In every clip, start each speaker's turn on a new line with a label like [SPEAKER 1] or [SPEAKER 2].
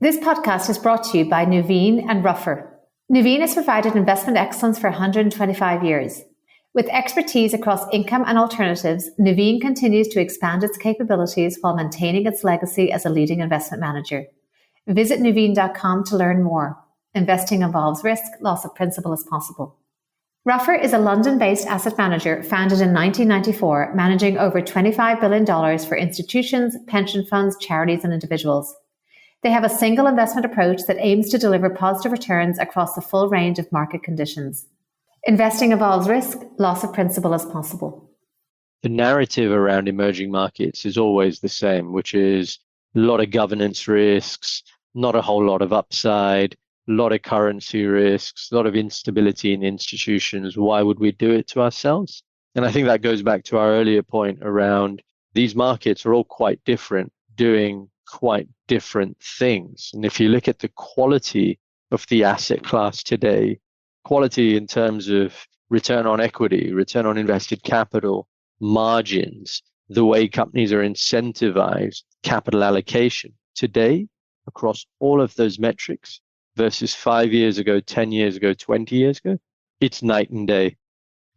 [SPEAKER 1] This podcast is brought to you by Nuveen and Ruffer. Nuveen has provided investment excellence for 125 years. With expertise across income and alternatives, Nuveen continues to expand its capabilities while maintaining its legacy as a leading investment manager. Visit nuveen.com to learn more. Investing involves risk, loss of principal is possible. Ruffer is a London-based asset manager founded in 1994, managing over $25 billion for institutions, pension funds, charities, and individuals. They have a single investment approach that aims to deliver positive returns across the full range of market conditions. Investing involves risk, loss of principal is possible.
[SPEAKER 2] The narrative around emerging markets is always the same, which is a lot of governance risks, not a whole lot of upside, a lot of currency risks, a lot of instability in institutions. Why would we do it to ourselves? And I think that goes back to our earlier point around these markets are all quite different, doing quite different things. And if you look at the quality of the asset class today, quality in terms of return on equity, return on invested capital, margins, the way companies are incentivized, capital allocation today across all of those metrics versus 5 years ago, 10 years ago, 20 years ago, it's night and day.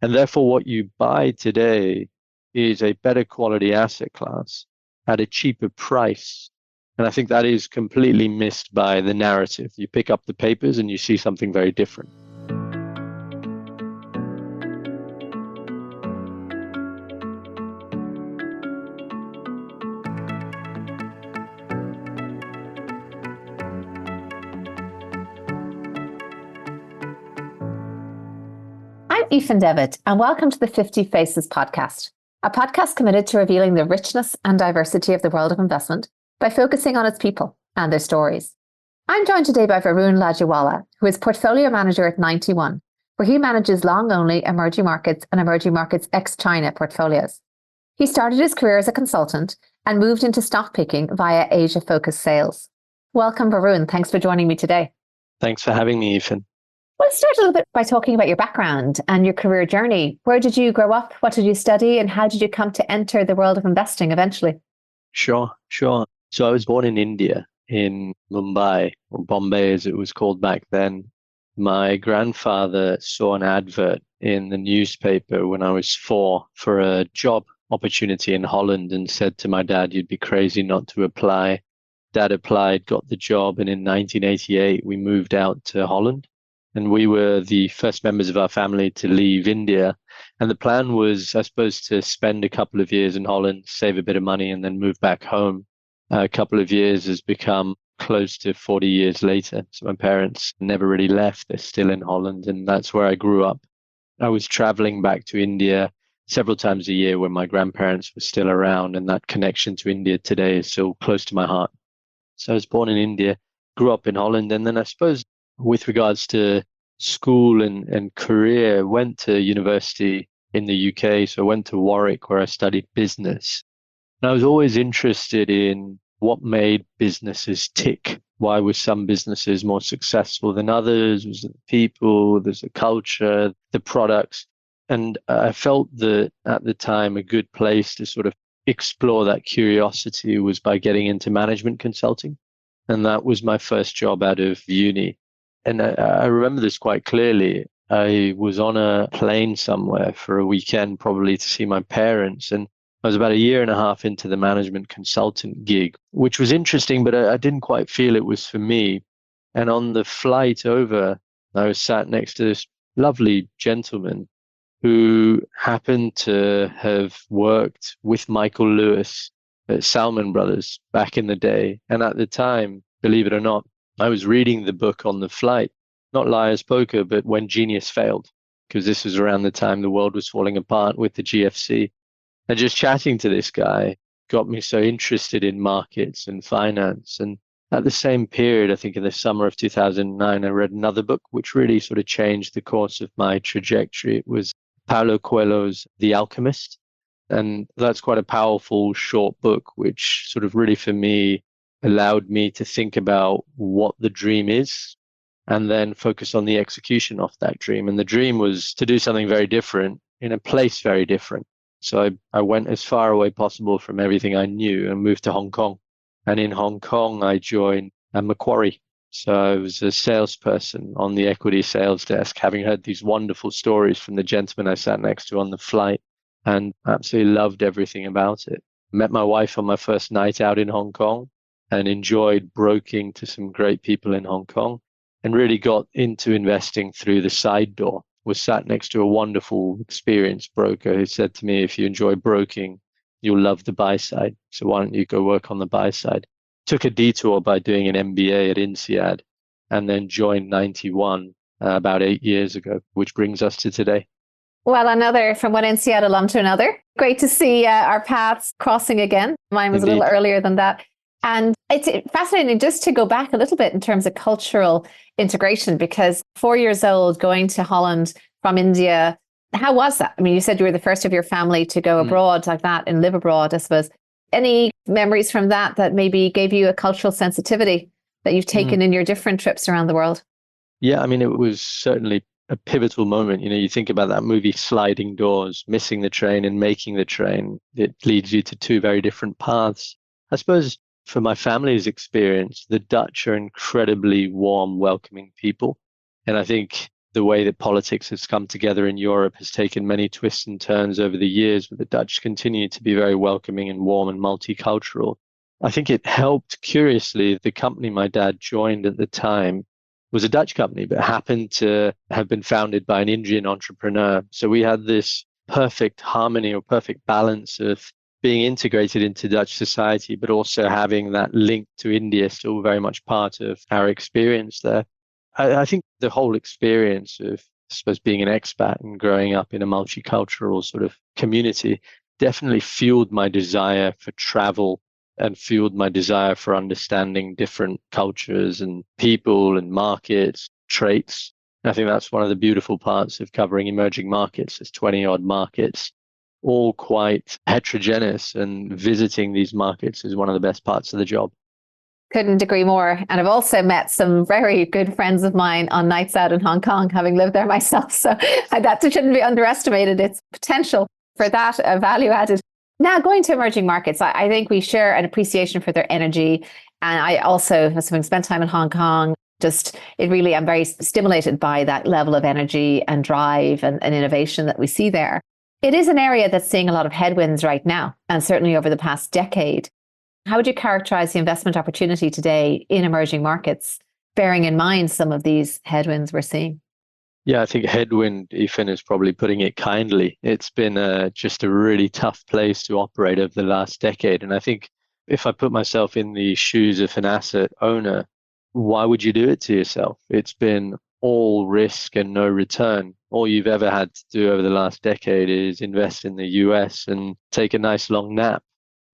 [SPEAKER 2] And therefore, what you buy today is a better quality asset class at a cheaper price. And I think that is completely missed by the narrative. You pick up the papers and you see something very different.
[SPEAKER 1] I'm Aoife Devitt, and welcome to the 50 Faces podcast, a podcast committed to revealing the richness and diversity of the world of investment by focusing on its people and their stories. I'm joined today by Varun Laijawalla, who is portfolio manager at 91, where he manages long-only emerging markets and emerging markets ex-China portfolios. He started his career as a consultant and moved into stockpicking via Asia-focused sales. Welcome, Varun. Thanks for joining me today.
[SPEAKER 2] Thanks for having me, Aoife.
[SPEAKER 1] Let's start a little bit by talking about your background and your career journey. Where did you grow up? What did you study? And how did you come to enter the world of investing eventually?
[SPEAKER 2] Sure. So I was born in India, in Mumbai, or Bombay as it was called back then. My grandfather saw an advert in the newspaper when I was 4 for a job opportunity in Holland and said to my dad, "You'd be crazy not to apply." Dad applied, got the job, and in 1988 we moved out to Holland. And we were the first members of our family to leave India. And the plan was, I suppose, to spend a couple of years in Holland, save a bit of money, and then move back home. A couple of years has become close to 40 years later. So my parents never really left. They're still in Holland, and that's where I grew up. I was traveling back to India several times a year when my grandparents were still around, and that connection to India today is still close to my heart. So I was born in India, grew up in Holland, and then I suppose with regards to school and career, went to university in the UK. So I went to Warwick, where I studied business. And I was always interested in what made businesses tick. Why were some businesses more successful than others? Was it the people? There's the culture, the products. And I felt that at the time, a good place to sort of explore that curiosity was by getting into management consulting. And that was my first job out of uni. And I remember this quite clearly. I was on a plane somewhere for a weekend, probably to see my parents. And I was about a year and a half into the management consultant gig, which was interesting, but I didn't quite feel it was for me. And on the flight over, I was sat next to this lovely gentleman who happened to have worked with Michael Lewis at Salmon Brothers back in the day. And at the time, believe it or not, I was reading the book on the flight, not Liar's Poker, but When Genius Failed, because this was around the time the world was falling apart with the GFC. And just chatting to this guy got me so interested in markets and finance. And at the same period, I think in the summer of 2009, I read another book, which really sort of changed the course of my trajectory. It was Paulo Coelho's The Alchemist. And that's quite a powerful short book, which sort of really for me allowed me to think about what the dream is and then focus on the execution of that dream. And the dream was to do something very different in a place very different. So I went as far away possible from everything I knew and moved to Hong Kong. And in Hong Kong, I joined and Macquarie. So I was a salesperson on the equity sales desk, having heard these wonderful stories from the gentleman I sat next to on the flight, and absolutely loved everything about it. Met my wife on my first night out in Hong Kong and enjoyed broking to some great people in Hong Kong, and really got into investing through the side door. Was sat next to a wonderful, experienced broker who said to me, if you enjoy broking, you'll love the buy side. So why don't you go work on the buy side? Took a detour by doing an MBA at INSEAD and then joined 91 about 8 years ago, which brings us to today.
[SPEAKER 1] Well, another from one INSEAD alum to another. Great to see our paths crossing again. Mine was
[SPEAKER 2] Indeed.
[SPEAKER 1] a little earlier than that. And it's fascinating just to go back a little bit in terms of cultural integration, because 4 years old, going to Holland from India, how was that? I mean, you said you were the first of your family to go abroad like that and live abroad, I suppose. Any memories from that maybe gave you a cultural sensitivity that you've taken in your different trips around the world?
[SPEAKER 2] Yeah, I mean, it was certainly a pivotal moment. You know, you think about that movie Sliding Doors, missing the train and making the train. It leads you to two very different paths. I suppose for my family's experience, the Dutch are incredibly warm, welcoming people. And I think the way that politics has come together in Europe has taken many twists and turns over the years, but the Dutch continue to be very welcoming and warm and multicultural. I think it helped, curiously, the company my dad joined at the time was a Dutch company, but happened to have been founded by an Indian entrepreneur. So we had this perfect harmony or perfect balance of being integrated into Dutch society, but also having that link to India still very much part of our experience there. I think the whole experience of, I suppose, being an expat and growing up in a multicultural sort of community definitely fueled my desire for travel and fueled my desire for understanding different cultures and people and markets, traits. And I think that's one of the beautiful parts of covering emerging markets. There's 20 odd markets, all quite heterogeneous, and visiting these markets is one of the best parts of the job.
[SPEAKER 1] Couldn't agree more. And I've also met some very good friends of mine on nights out in Hong Kong, having lived there myself. So that shouldn't be underestimated. Its potential for that value added. Now, going to emerging markets, I think we share an appreciation for their energy. And I also, having spent time in Hong Kong, I'm very stimulated by that level of energy and drive and innovation that we see there. It is an area that's seeing a lot of headwinds right now, and certainly over the past decade. How would you characterize the investment opportunity today in emerging markets, bearing in mind some of these headwinds we're seeing?
[SPEAKER 2] Yeah, I think headwind, Ethan, is probably putting it kindly. It's been just a really tough place to operate over the last decade. And I think if I put myself in the shoes of an asset owner, why would you do it to yourself? It's been all risk and no return. All you've ever had to do over the last decade is invest in the US and take a nice long nap.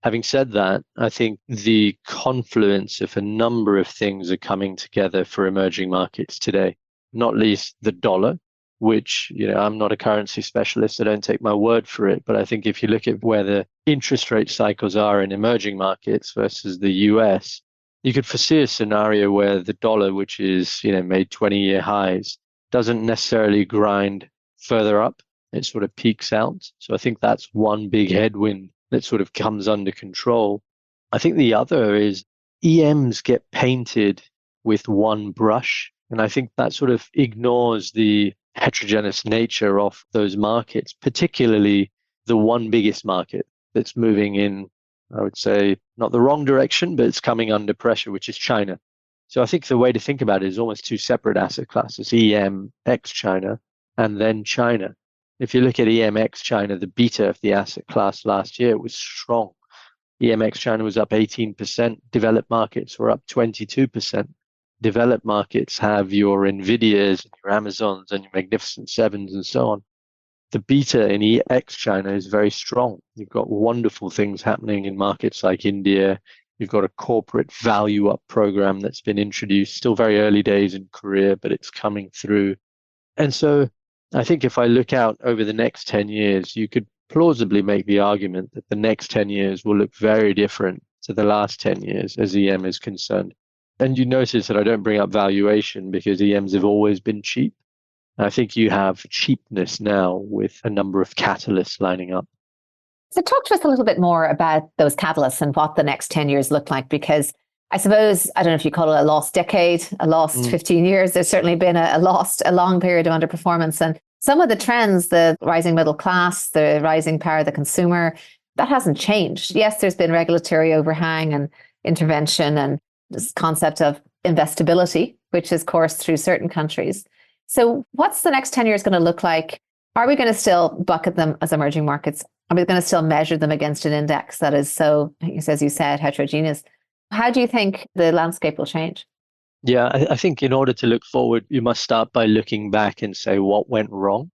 [SPEAKER 2] Having said that, I think the confluence of a number of things are coming together for emerging markets today, not least the dollar, which, I'm not a currency specialist, so don't take my word for it. But I think if you look at where the interest rate cycles are in emerging markets versus the US, you could foresee a scenario where the dollar, which is, made 20-year highs, doesn't necessarily grind further up. It sort of peaks out. So I think that's one big headwind that sort of comes under control. I think the other is EMs get painted with one brush. And I think that sort of ignores the heterogeneous nature of those markets, particularly the one biggest market that's moving in, I would say, not the wrong direction, but it's coming under pressure, which is China. So I think the way to think about it is almost two separate asset classes, EM ex China and then China. If you look at EM ex China, the beta of the asset class last year was strong. EM ex China was up 18%. Developed markets were up 22%. Developed markets have your Nvidias, and your Amazons, and your Magnificent Sevens, and so on. The beta in ex China is very strong. You've got wonderful things happening in markets like India. You've got a corporate value up program that's been introduced, still very early days in Korea, but it's coming through. And so I think if I look out over the next 10 years, you could plausibly make the argument that the next 10 years will look very different to the last 10 years as EM is concerned. And you notice that I don't bring up valuation because EMs have always been cheap. I think you have cheapness now with a number of catalysts lining up.
[SPEAKER 1] So talk to us a little bit more about those catalysts and what the next 10 years look like, because I suppose, I don't know if you call it a lost decade, a lost 15 years. There's certainly been a long period of underperformance. And some of the trends, the rising middle class, the rising power of the consumer, that hasn't changed. Yes, there's been regulatory overhang and intervention and this concept of investability, which has coursed through certain countries. So what's the next 10 years going to look like? Are we going to still bucket them as emerging markets? Are we going to still measure them against an index that is so, as you said, heterogeneous? How do you think the landscape will change?
[SPEAKER 2] Yeah, I think in order to look forward, you must start by looking back and say what went wrong.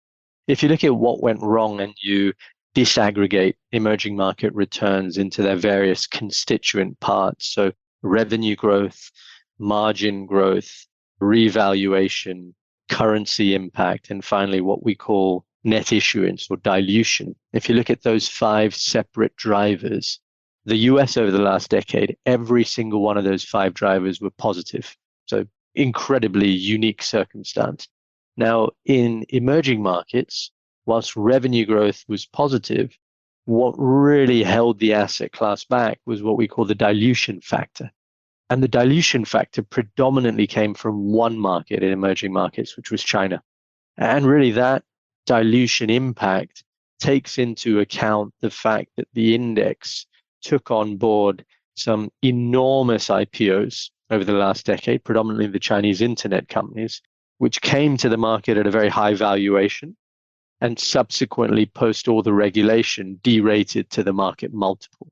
[SPEAKER 2] If you look at what went wrong and you disaggregate emerging market returns into their various constituent parts, so revenue growth, margin growth, revaluation, currency impact, and finally what we call net issuance or dilution. If you look at those 5 separate drivers, the US over the last decade, every single one of those 5 drivers were positive. So incredibly unique circumstance. Now, in emerging markets, whilst revenue growth was positive, what really held the asset class back was what we call the dilution factor. And the dilution factor predominantly came from one market in emerging markets, which was China. And really that dilution impact takes into account the fact that the index took on board some enormous IPOs over the last decade, predominantly the Chinese internet companies, which came to the market at a very high valuation and subsequently, post all the regulation, derated to the market multiple.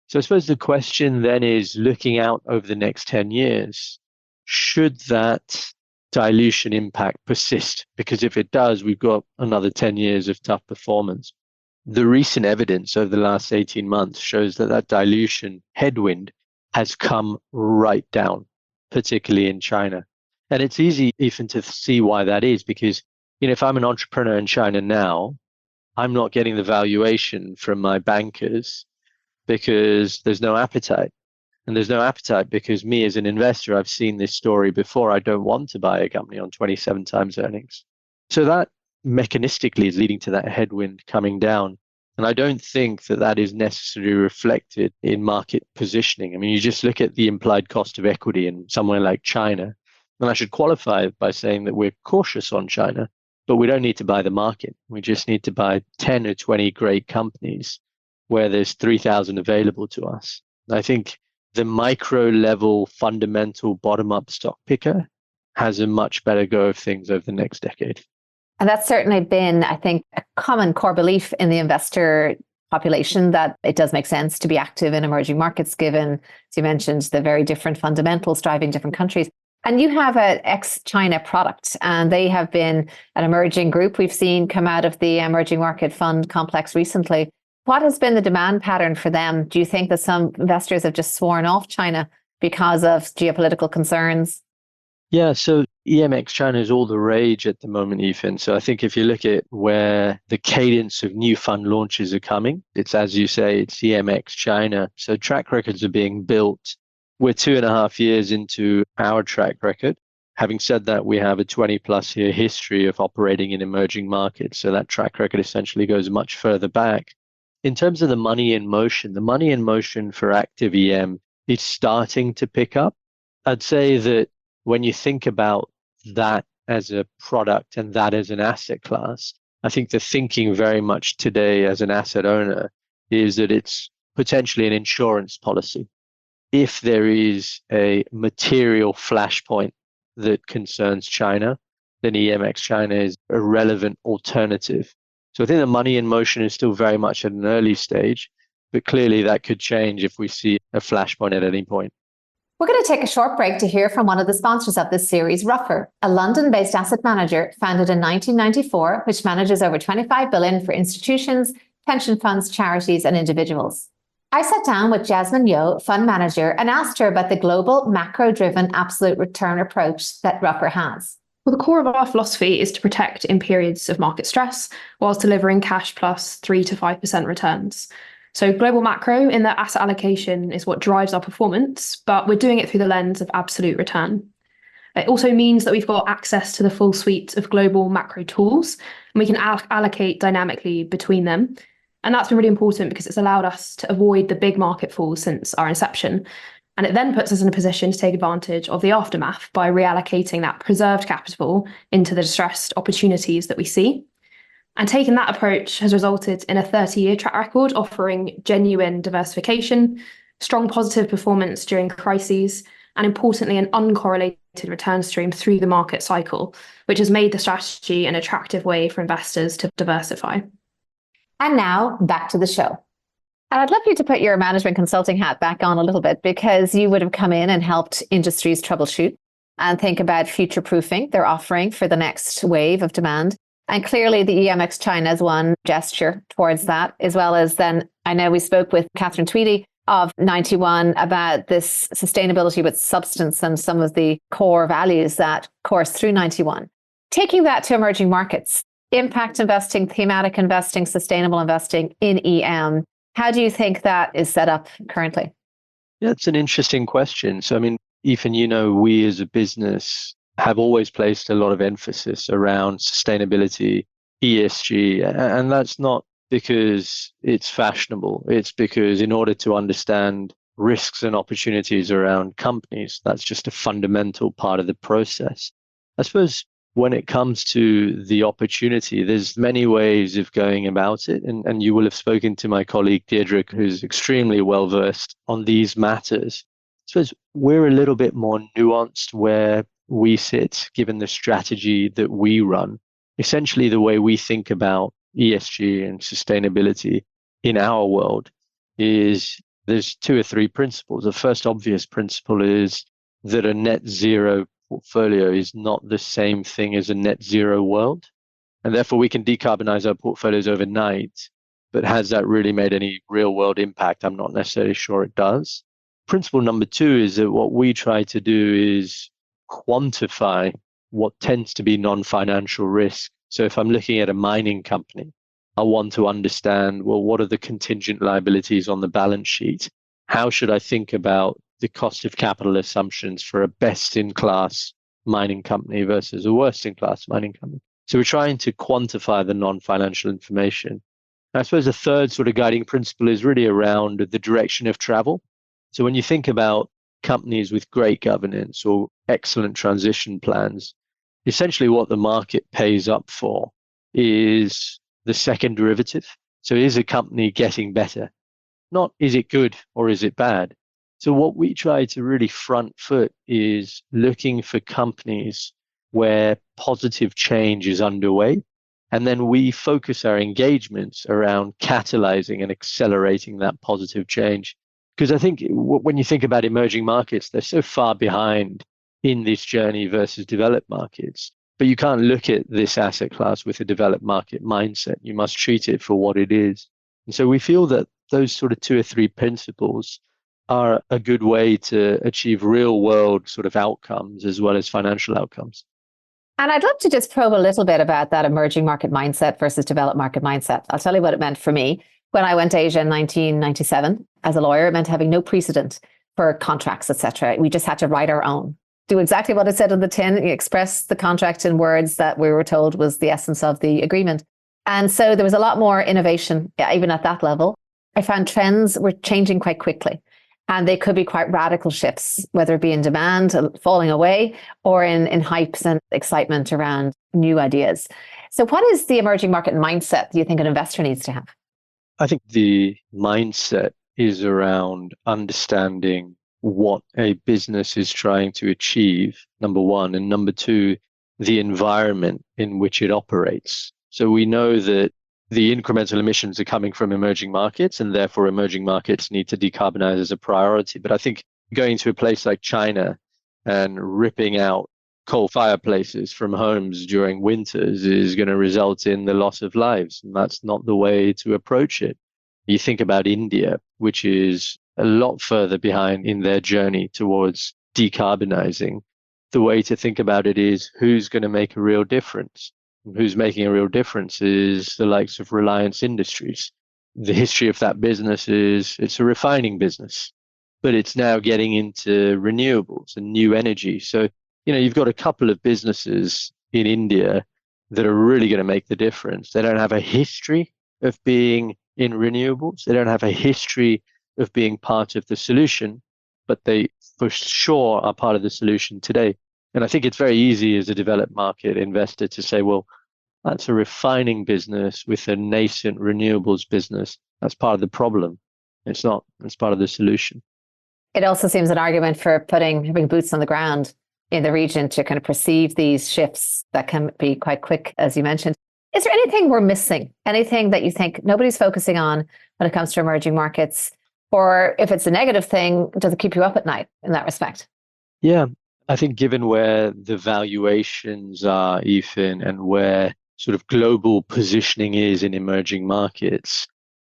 [SPEAKER 2] So I suppose the question then is, looking out over the next 10 years, should that dilution impact persist? Because if it does, we've got another 10 years of tough performance. The recent evidence over the last 18 months shows that that dilution headwind has come right down, particularly in China. And it's easy even to see why that is, because if I'm an entrepreneur in China now, I'm not getting the valuation from my bankers because there's no appetite. And there's no appetite because me as an investor, I've seen this story before. I don't want to buy a company on 27 times earnings. So that mechanistically is leading to that headwind coming down. And I don't think that that is necessarily reflected in market positioning. I mean, you just look at the implied cost of equity in somewhere like China. And I should qualify it by saying that we're cautious on China, but we don't need to buy the market. We just need to buy 10 or 20 great companies where there's 3,000 available to us. I think the micro level fundamental bottom up stock picker has a much better go of things over the next decade.
[SPEAKER 1] And that's certainly been, I think, a common core belief in the investor population that it does make sense to be active in emerging markets, given, as you mentioned, the very different fundamentals driving different countries. And you have an ex-China product, and they have been an emerging group we've seen come out of the emerging market fund complex recently. What has been the demand pattern for them? Do you think that some investors have just sworn off China because of geopolitical concerns?
[SPEAKER 2] Yeah, so EMX China is all the rage at the moment, Ethan. So I think if you look at where the cadence of new fund launches are coming, it's, as you say, it's EMX China. So track records are being built. We're 2.5 years into our track record. Having said that, we have a 20+ year history of operating in emerging markets. So that track record essentially goes much further back. In terms of the money in motion for active EM is starting to pick up. I'd say that when you think about that as a product and that as an asset class, I think the thinking very much today as an asset owner is that it's potentially an insurance policy. If there is a material flashpoint that concerns China, then EMX China is a relevant alternative. So I think the money in motion is still very much at an early stage, but clearly that could change if we see a flashpoint at any point.
[SPEAKER 1] We're going to take a short break to hear from one of the sponsors of this series, Ruffer, a London-based asset manager founded in 1994, which manages over 25 billion for institutions, pension funds, charities, and individuals. I sat down with Jasmine Yo, fund manager, and asked her about the global macro-driven absolute return approach that Ruffer has.
[SPEAKER 3] Well, the core of our philosophy is to protect in periods of market stress whilst delivering cash plus 3 to 5% returns. So global macro in the asset allocation is what drives our performance, but we're doing it through the lens of absolute return. It also means that we've got access to the full suite of global macro tools, and we can allocate dynamically between them. And that's been really important because it's allowed us to avoid the big market falls since our inception. And it then puts us in a position to take advantage of the aftermath by reallocating that preserved capital into the distressed opportunities that we see. And taking that approach has resulted in a 30-year track record offering genuine diversification, strong positive performance during crises, and importantly, an uncorrelated return stream through the market cycle, which has made the strategy an attractive way for investors to diversify.
[SPEAKER 1] And now back to the show. And I'd love you to put your management consulting hat back on a little bit, because you would have come in and helped industries troubleshoot and think about future-proofing their offering for the next wave of demand. And clearly the EMX China is one gesture towards that, as well as then I know we spoke with Catherine Tweedy of 91 about this sustainability with substance and some of the core values that course through 91. Taking that to emerging markets, impact investing, thematic investing, sustainable investing in EM, how do you think that is set up currently?
[SPEAKER 2] Yeah, it's an interesting question. So, I mean, Ethan, we as a business have always placed a lot of emphasis around sustainability, ESG, and that's not because it's fashionable. It's because in order to understand risks and opportunities around companies, that's just a fundamental part of the process. I suppose when it comes to the opportunity, there's many ways of going about it. And you will have spoken to my colleague Deirdre, who's extremely well versed on these matters. I suppose we're a little bit more nuanced where we sit, given the strategy that we run. Essentially, the way we think about ESG and sustainability in our world is there's two or three principles. The first obvious principle is that a net zero portfolio is not the same thing as a net zero world. And therefore, we can decarbonize our portfolios overnight. But has that really made any real world impact? I'm not necessarily sure it does. Principle number two is that what we try to do is quantify what tends to be non-financial risk. So if I'm looking at a mining company, I want to understand, well, what are the contingent liabilities on the balance sheet? How should I think about the cost of capital assumptions for a best-in-class mining company versus a worst-in-class mining company? So we're trying to quantify the non-financial information. I suppose the third sort of guiding principle is really around the direction of travel. So when you think about companies with great governance or excellent transition plans, essentially what the market pays up for is the second derivative. So is a company getting better? Not is it good or is it bad? So what we try to really front foot is looking for companies where positive change is underway. And then we focus our engagements around catalyzing and accelerating that positive change. Because I think when you think about emerging markets, they're so far behind in this journey versus developed markets. But you can't look at this asset class with a developed market mindset. You must treat it for what it is. And so we feel that those sort of two or three principles are a good way to achieve real world sort of outcomes as well as financial outcomes.
[SPEAKER 1] And I'd love to just probe a little bit about that emerging market mindset versus developed market mindset. I'll tell you what it meant for me. When I went to Asia in 1997 as a lawyer, it meant having no precedent for contracts, etc. We just had to write our own, do exactly what it said on the tin, express the contract in words that we were told was the essence of the agreement. And so there was a lot more innovation, even at that level. I found trends were changing quite quickly. And they could be quite radical shifts, whether it be in demand, falling away, or in hypes and excitement around new ideas. So what is the emerging market mindset you think an investor needs to have?
[SPEAKER 2] I think the mindset is around understanding what a business is trying to achieve, number one, and number two, the environment in which it operates. So we know that the incremental emissions are coming from emerging markets, and therefore emerging markets need to decarbonize as a priority. But I think going to a place like China and ripping out coal fireplaces from homes during winters is going to result in the loss of lives. And that's not the way to approach it. You think about India, which is a lot further behind in their journey towards decarbonizing. The way to think about it is who's going to make a real difference. Who's making a real difference is the likes of Reliance Industries. The history of that business is it's a refining business, but it's now getting into renewables and new energy. So, you've got a couple of businesses in India that are really going to make the difference. They don't have a history of being in renewables. They don't have a history of being part of the solution, but they for sure are part of the solution today. And I think it's very easy as a developed market investor to say, well, that's a refining business with a nascent renewables business. That's part of the problem. It's not, it's part of the solution.
[SPEAKER 1] It also seems an argument for having boots on the ground in the region to kind of perceive these shifts that can be quite quick, as you mentioned. Is there anything we're missing? Anything that you think nobody's focusing on when it comes to emerging markets? Or if it's a negative thing, does it keep you up at night in that respect?
[SPEAKER 2] Yeah, I think given where the valuations are, Ethan, and where sort of global positioning is in emerging markets,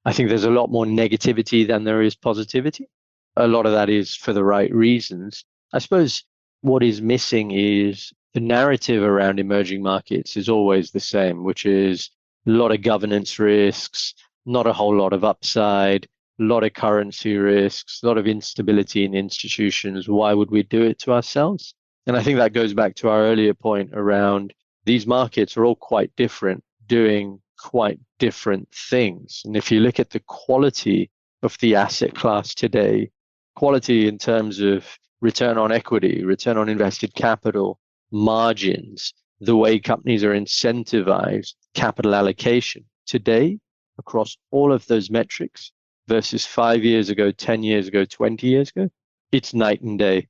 [SPEAKER 2] I think there's a lot more negativity than there is positivity. A lot of that is for the right reasons. I suppose what is missing is the narrative around emerging markets is always the same, which is a lot of governance risks, not a whole lot of upside, a lot of currency risks, a lot of instability in institutions. Why would we do it to ourselves? And I think that goes back to our earlier point around these markets are all quite different, doing quite different things. And if you look at the quality of the asset class today, quality in terms of return on equity, return on invested capital, margins, the way companies are incentivized, capital allocation today across all of those metrics versus 5 years ago, 10 years ago, 20 years ago, it's night and day.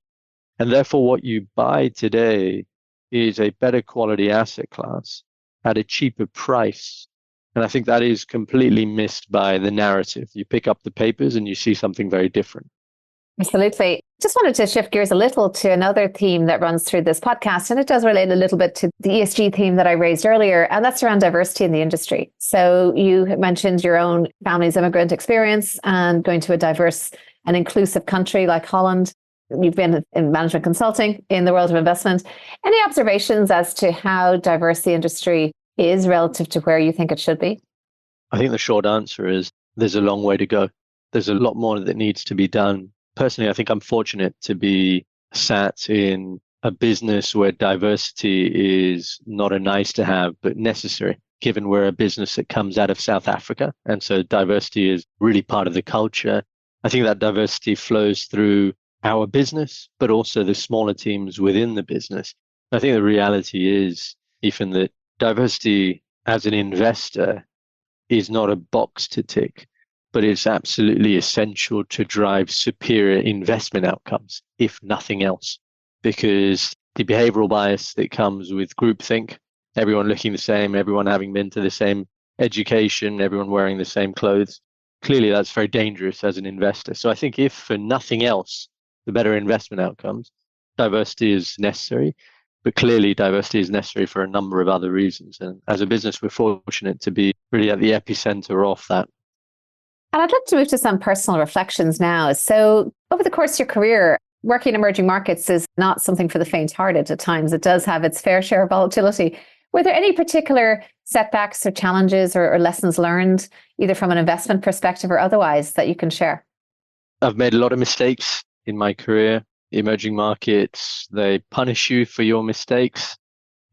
[SPEAKER 2] And therefore, what you buy today is a better quality asset class at a cheaper price. And I think that is completely missed by the narrative. You pick up the papers and you see something very different.
[SPEAKER 1] Absolutely. Just wanted to shift gears a little to another theme that runs through this podcast, and it does relate a little bit to the ESG theme that I raised earlier, and that's around diversity in the industry. So you mentioned your own family's immigrant experience and going to a diverse and inclusive country like Holland. You've been in management consulting in the world of investment. Any observations as to how diverse the industry is relative to where you think it should be?
[SPEAKER 2] I think the short answer is there's a long way to go. There's a lot more that needs to be done. Personally, I think I'm fortunate to be sat in a business where diversity is not a nice to have, but necessary, given we're a business that comes out of South Africa. And so diversity is really part of the culture. I think that diversity flows through our business, but also the smaller teams within the business. I think the reality is, Ethan, that diversity as an investor is not a box to tick, but it's absolutely essential to drive superior investment outcomes, if nothing else, because the behavioral bias that comes with groupthink, everyone looking the same, everyone having been to the same education, everyone wearing the same clothes, clearly that's very dangerous as an investor. So I think if for nothing else, the better investment outcomes, diversity is necessary, but clearly diversity is necessary for a number of other reasons. And as a business, we're fortunate to be really at the epicenter of that.
[SPEAKER 1] And I'd like to move to some personal reflections now. So over the course of your career, working in emerging markets is not something for the faint-hearted at times. It does have its fair share of volatility. Were there any particular setbacks or challenges or lessons learned, either from an investment perspective or otherwise, that you can share?
[SPEAKER 2] I've made a lot of mistakes in my career. Emerging markets, they punish you for your mistakes.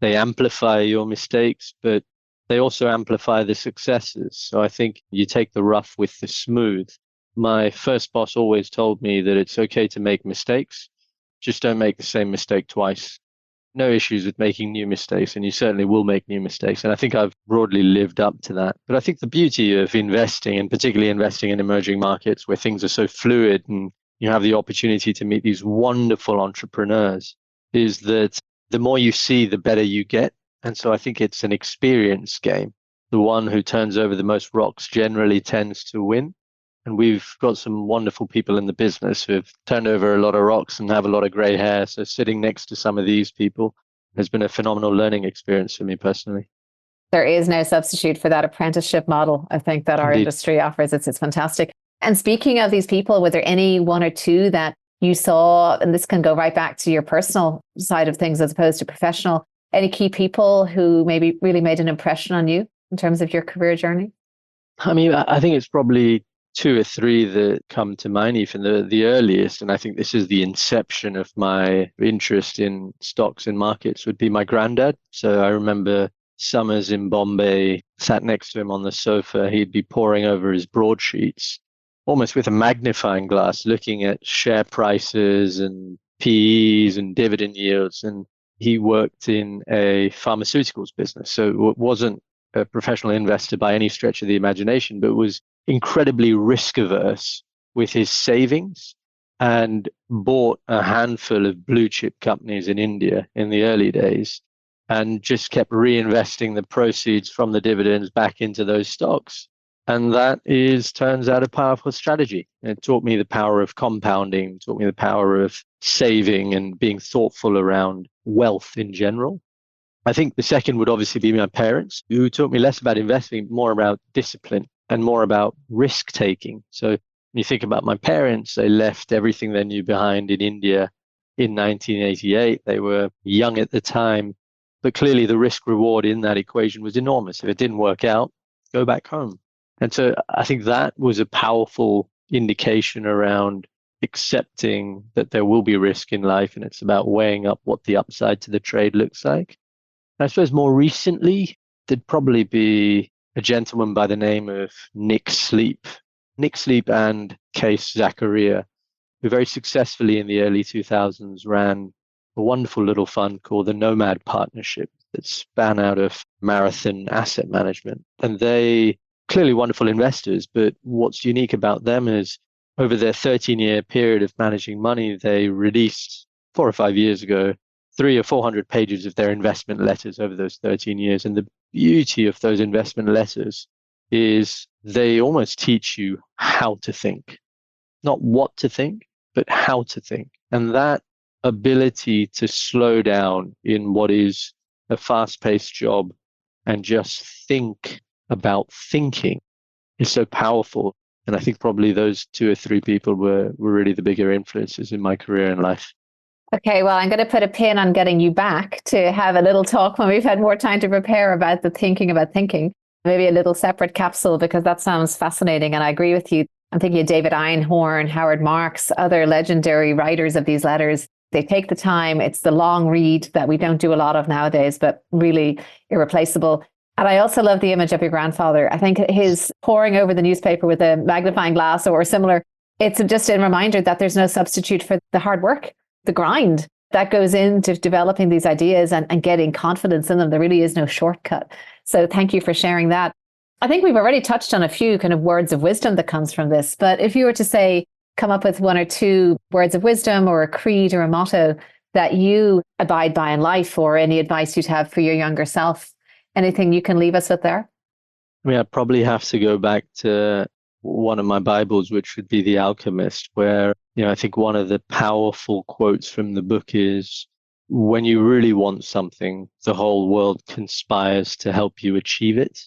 [SPEAKER 2] They amplify your mistakes, but they also amplify the successes. So I think you take the rough with the smooth. My first boss always told me that it's okay to make mistakes. Just don't make the same mistake twice. No issues with making new mistakes, and you certainly will make new mistakes. And I think I've broadly lived up to that. But I think the beauty of investing, and particularly investing in emerging markets where things are so fluid and you have the opportunity to meet these wonderful entrepreneurs, is that the more you see, the better you get. And so I think it's an experience game. The one who turns over the most rocks generally tends to win. And we've got some wonderful people in the business who have turned over a lot of rocks and have a lot of gray hair. So sitting next to some of these people has been a phenomenal learning experience for me personally.
[SPEAKER 1] There is no substitute for that apprenticeship model, I think, that our
[SPEAKER 2] Indeed.
[SPEAKER 1] industry offers. It's fantastic. And speaking of these people, were there any one or two that you saw, and this can go right back to your personal side of things as opposed to professional, any key people who maybe really made an impression on you in terms of your career journey?
[SPEAKER 2] I mean, I think it's probably two or three that come to mind, even the earliest, and I think this is the inception of my interest in stocks and markets, would be my granddad. So I remember summers in Bombay, sat next to him on the sofa, he'd be poring over his broadsheets. almost with a magnifying glass, looking at share prices and PEs and dividend yields. And he worked in a pharmaceuticals business. So it wasn't a professional investor by any stretch of the imagination, but was incredibly risk averse with his savings and bought a handful of blue chip companies in India in the early days and just kept reinvesting the proceeds from the dividends back into those stocks. And that turns out a powerful strategy. It taught me the power of compounding, taught me the power of saving and being thoughtful around wealth in general. I think the second would obviously be my parents, who taught me less about investing, more about discipline and more about risk taking. So when you think about my parents, they left everything they knew behind in India in 1988. They were young at the time, but clearly the risk reward in that equation was enormous. If it didn't work out, go back home. And so I think that was a powerful indication around accepting that there will be risk in life, and it's about weighing up what the upside to the trade looks like. And I suppose more recently, there'd probably be a gentleman by the name of Nick Sleep. Nick Sleep and Case Zachariah, who very successfully in the early 2000s ran a wonderful little fund called the Nomad Partnership that span out of Marathon Asset Management. And they clearly wonderful investors, but what's unique about them is over their 13-year period of managing money, they released 4 or 5 years ago 300 or 400 pages of their investment letters over those 13 years. And the beauty of those investment letters is they almost teach you how to think, not what to think, but how to think. And that ability to slow down in what is a fast-paced job and just think about thinking is so powerful. And I think probably those 2 or 3 people were really the bigger influences in my career and life.
[SPEAKER 1] Okay, well, I'm going to put a pin on getting you back to have a little talk when we've had more time to prepare about the thinking about thinking, maybe a little separate capsule, because that sounds fascinating. And I agree with you. I'm thinking of David Einhorn, Howard Marks, other legendary writers of these letters. They take the time. It's the long read that we don't do a lot of nowadays, but really irreplaceable. And I also love the image of your grandfather. I think his poring over the newspaper with a magnifying glass or similar, it's just a reminder that there's no substitute for the hard work, the grind that goes into developing these ideas and getting confidence in them. There really is no shortcut. So thank you for sharing that. I think we've already touched on a few kind of words of wisdom that comes from this. But if you were to say, come up with 1 or 2 words of wisdom or a creed or a motto that you abide by in life, or any advice you'd have for your younger self, anything you can leave us with there?
[SPEAKER 2] I mean, I probably have to go back to one of my Bibles, which would be The Alchemist, where, I think one of the powerful quotes from the book is, when you really want something, the whole world conspires to help you achieve it.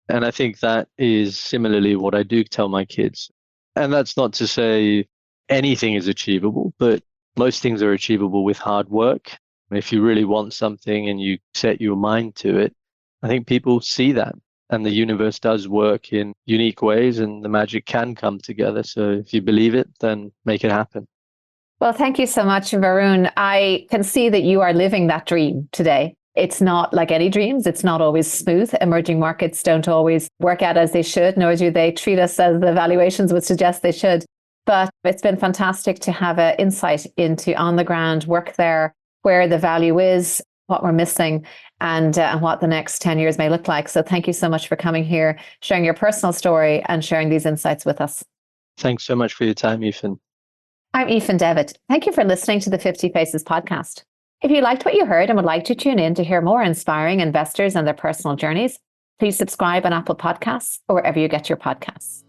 [SPEAKER 2] And I think that is similarly what I do tell my kids. And that's not to say anything is achievable, but most things are achievable with hard work. If you really want something and you set your mind to it, I think people see that. And the universe does work in unique ways, and the magic can come together. So if you believe it, then make it happen.
[SPEAKER 1] Well, thank you so much, Varun. I can see that you are living that dream today. It's not like any dreams. It's not always smooth. Emerging markets don't always work out as they should, nor do they treat us as the valuations would suggest they should. But it's been fantastic to have an insight into on the ground work there, where the value is, what we're missing, and what the next 10 years may look like. So thank you so much for coming here, sharing your personal story and sharing these insights with us.
[SPEAKER 2] Thanks so much for your time, Ethan.
[SPEAKER 1] I'm Ethan Devitt. Thank you for listening to the 50 Faces podcast. If you liked what you heard and would like to tune in to hear more inspiring investors and their personal journeys, please subscribe on Apple Podcasts or wherever you get your podcasts.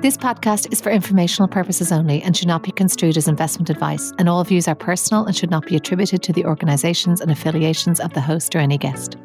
[SPEAKER 1] This podcast is for informational purposes only and should not be construed as investment advice, and all views are personal and should not be attributed to the organizations and affiliations of the host or any guest.